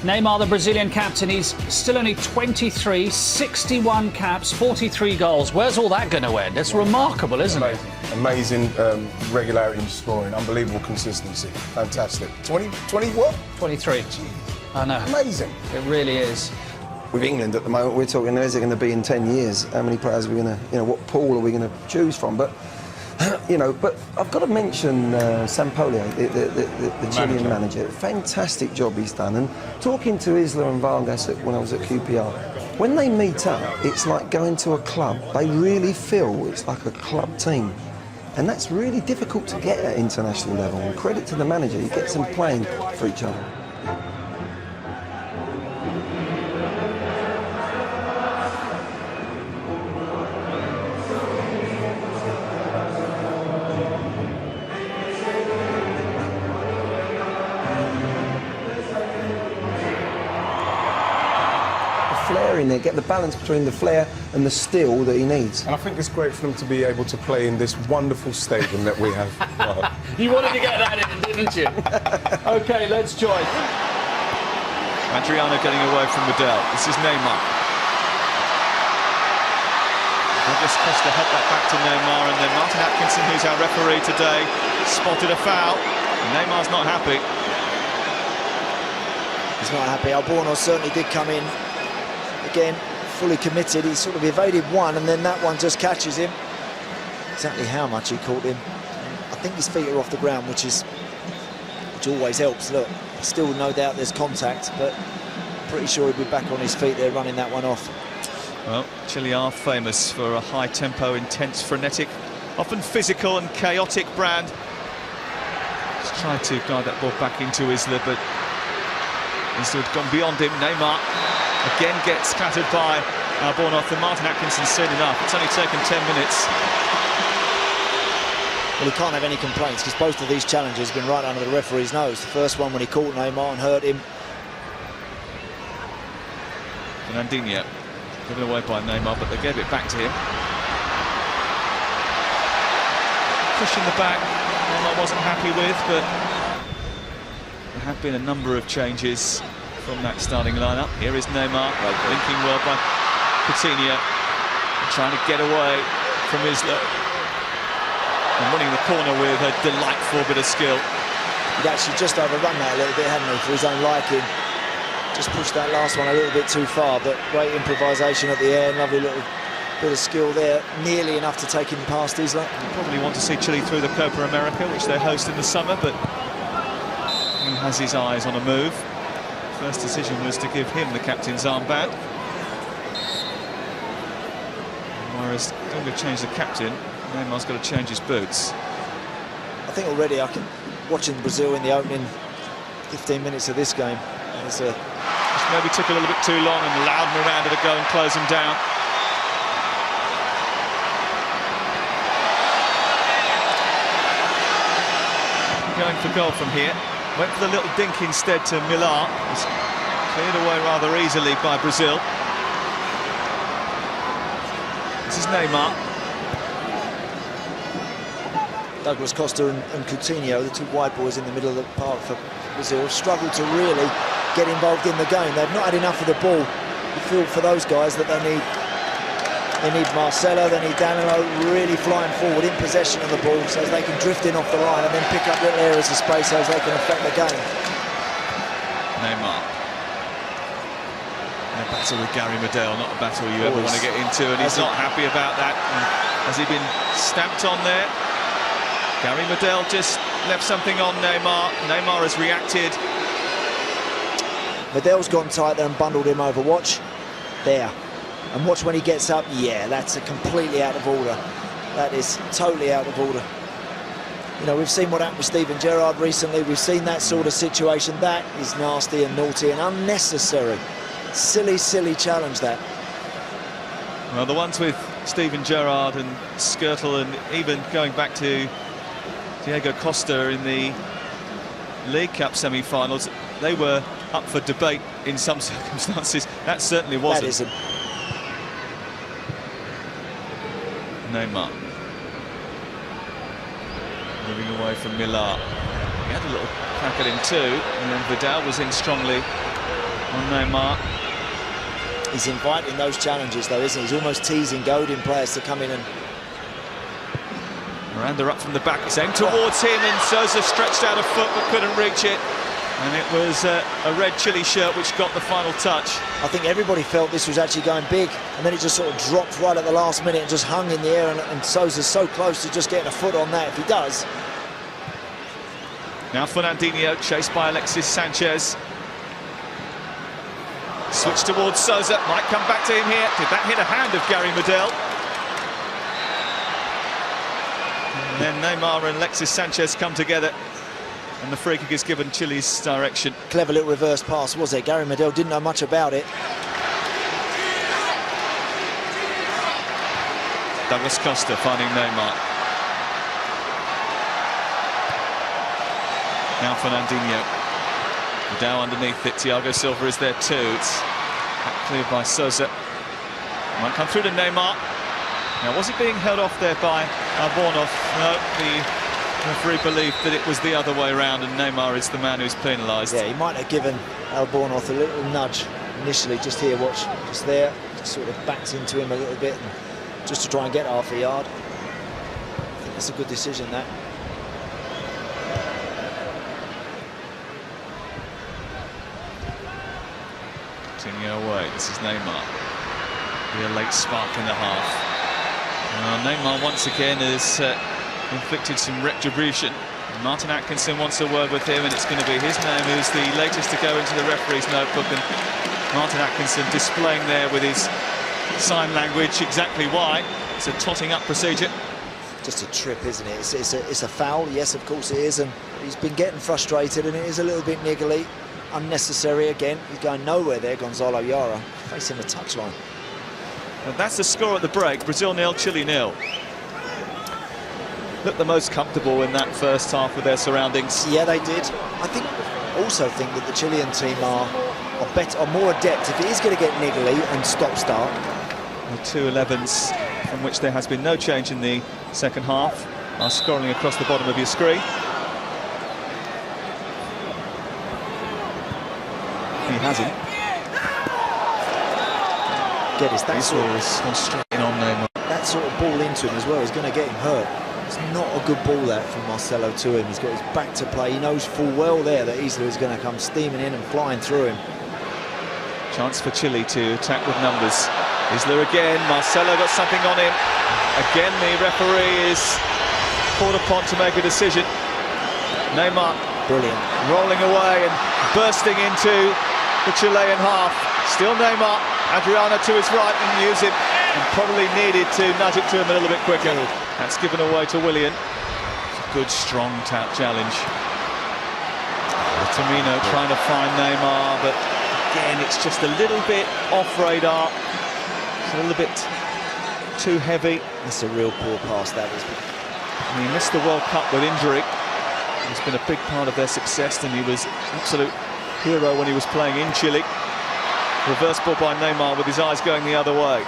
Neymar, the Brazilian captain, he's still only 23, 61 caps, 43 goals. Where's all that going to end? It's remarkable, isn't it? Amazing regularity in scoring, unbelievable consistency. Fantastic. 20 what? 23. I know. Amazing. It really is. With England at the moment, we're talking, where's it going to be in 10 years? How many players are we going to, what pool are we going to choose from? But, but I've got to mention Sampaoli, the Chilean manager. Fantastic job he's done. And talking to Isla and Vargas when I was at QPR, when they meet up, it's like going to a club. They really feel it's like a club team. And that's really difficult to get at international level. And credit to the manager, he gets them playing for each other. In there, get the balance between the flair and the steel that he needs. And I think it's great for them to be able to play in this wonderful stadium that we have. You wanted to get that in, didn't you? OK, let's join. Adriano getting away from Medel. This is Neymar. Douglas Costa had that back to Neymar, and then Martin Atkinson, who's our referee today, spotted a foul. Neymar's not happy. He's not happy. Alborno certainly did come in. Again, fully committed. He sort of evaded one, and then that one just catches him. Exactly how much he caught him. I think his feet are off the ground, which always helps. Look, still no doubt there's contact, but pretty sure he'd be back on his feet there running that one off. Well, Chile are famous for a high-tempo, intense, frenetic, often physical and chaotic brand. Just tried to guide that ball back into Isla, but Isla had gone beyond him. Neymar again gets clattered by Albornoz, and Martin Atkinson soon enough. It's only taken 10 minutes. Well, he can't have any complaints because both of these challenges have been right under the referee's nose. The first one when he caught Neymar and hurt him. Fernandinho given away by Neymar, but they gave it back to him. Push in the back, Neymar wasn't happy with, but there have been a number of changes from that starting lineup. Here is Neymar, linking well by Coutinho, trying to get away from Isla, and winning the corner with a delightful bit of skill. He'd actually just overrun that a little bit, hadn't he, for his own liking. Just pushed that last one a little bit too far, but great improvisation at the end, lovely little bit of skill there, nearly enough to take him past Isla. Probably want to see Chile through the Copa America, which they host in the summer, but he has his eyes on a move. First decision was to give him the captain's armband. Whereas Dunga changed the captain, Neymar's got to change his boots. I think already watching Brazil in the opening 15 minutes of this game, just maybe took a little bit too long, and allowed Miranda to go and close him down. Going for goal from here. Went for the little dink instead to Millar. Was cleared away rather easily by Brazil. This is Neymar. Douglas Costa and Coutinho, the two wide boys in the middle of the park for Brazil, struggled to really get involved in the game. They've not had enough of the ball. You feel for those guys that they need Marcelo, they need Danilo really flying forward in possession of the ball so as they can drift in off the line and then pick up little areas of space so as they can affect the game. Neymar. In a battle with Gary Medel, not a battle you ever want to get into, and he's not happy about that. And has he been stamped on there? Gary Medel just left something on Neymar. Neymar has reacted. Medel's gone tight there and bundled him over. Watch. There. And watch when he gets up. Yeah, that's completely out of order. That is totally out of order. You know, we've seen what happened with Steven Gerrard recently. We've seen that sort of situation. That is nasty and naughty and unnecessary. Silly, silly challenge, that. Well, the ones with Steven Gerrard and Skirtle, and even going back to Diego Costa in the League Cup semi-finals, they were up for debate in some circumstances. That certainly wasn't. That isn't. Neymar moving away from Millar. He had a little crack at him too, and then Vidal was in strongly on Neymar. He's inviting those challenges, though, isn't he? He's almost teasing, goading players to come in and... Miranda up from the back, it's aimed towards him, and Sousa stretched out a foot but couldn't reach it. And it was a red Chile shirt which got the final touch. I think everybody felt this was actually going big, and then it just sort of dropped right at the last minute and just hung in the air, and Sousa's so close to just getting a foot on that if he does. Now Fernandinho, chased by Alexis Sanchez. Switch towards Sousa, might come back to him here. Did that hit a hand of Gary Medel? And then Neymar and Alexis Sanchez come together, and the free kick is given Chile's direction. Clever little reverse pass, was it? Gary Medel didn't know much about it. Douglas Costa finding Neymar. Now Fernandinho. Down underneath it, Thiago Silva is there too. It's cleared by Sousa. Might come through to Neymar. Now, was it being held off there by Albornoz? No, the referee believed that it was the other way around, and Neymar is the man who's penalised. Yeah, he might have given Albornoz a little nudge initially, just here, watch, just there, just sort of backs into him a little bit, and just to try and get half a yard. I think that's a good decision, that. Continuing away, this is Neymar. Be a late spark in the half. Neymar once again has inflicted some retribution. Martin Atkinson wants a word with him, and it's going to be his name who's the latest to go into the referee's notebook. And Martin Atkinson displaying there with his sign language exactly why. It's a totting up procedure. Just a trip, isn't it? It's a foul, yes, of course it is, and he's been getting frustrated, and it is a little bit niggly. Unnecessary again. He's going nowhere there, Gonzalo Yara, facing the touchline. And that's the score at the break. Brazil 0, Chile 0. Looked the most comfortable in that first half with their surroundings. Yeah, they did. I also think that the Chilean team are more adept if it is going to get niggly and stop-start. The 2 11s, from which there has been no change in the second half, are scrolling across the bottom of your screen. He hasn't. Get his, that sort of straight in on Neymar. That sort of ball into him as well is going to get him hurt. It's not a good ball that from Marcelo to him. He's got his back to play. He knows full well there that Isla is going to come steaming in and flying through him. Chance for Chile to attack with numbers. Isla again. Marcelo got something on him. Again, the referee is called upon to make a decision. Neymar, brilliant, rolling away and bursting into the Chilean half. Still Neymar. Adriano to his right and use it, and probably needed to nudge it to him a little bit quicker. That's given away to Willian. Good strong tap challenge. Tamino trying to find Neymar, but again it's just a little bit off radar. It's a little bit too heavy. That's a real poor pass, that is. And he missed the World Cup with injury. He's been a big part of their success, and he was an absolute hero when he was playing in Chile. Reverse ball by Neymar with his eyes going the other way.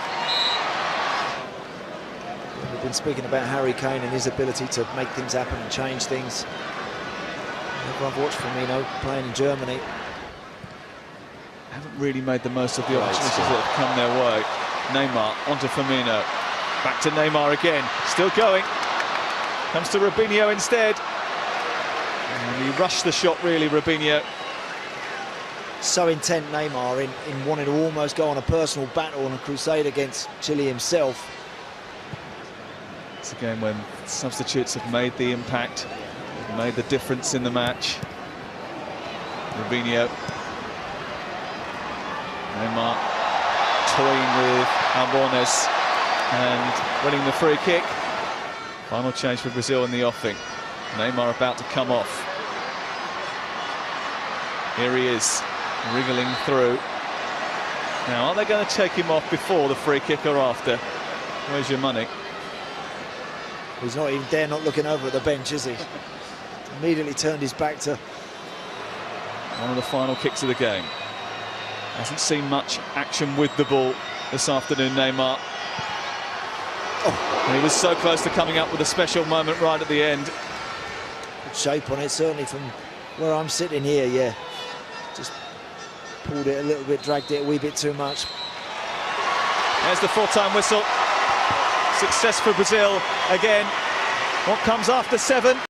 We've been speaking about Harry Kane and his ability to make things happen and change things. I've watched Firmino playing in Germany. Haven't really made the most of the opportunities that have come their way. Neymar onto Firmino. Back to Neymar again. Still going. Comes to Robinho instead. And he rushed the shot really, Robinho. So intent, Neymar, in wanting to almost go on a personal battle and a crusade against Chile himself. It's again when substitutes have made the impact, made the difference in the match. Robinho. Neymar toying with Albornoz and winning the free kick. Final change for Brazil in the offing. Neymar about to come off. Here he is, wriggling through. Now, are they going to take him off before the free kick or after? Where's your money? He's not even there, not looking over at the bench, is he? Immediately turned his back to... One of the final kicks of the game. Hasn't seen much action with the ball this afternoon, Neymar. Oh. And he was so close to coming up with a special moment right at the end. Good shape on it, certainly from where I'm sitting here, yeah. Just pulled it a little bit, dragged it a wee bit too much. There's the full-time whistle. Success for Brazil again. What comes after 7?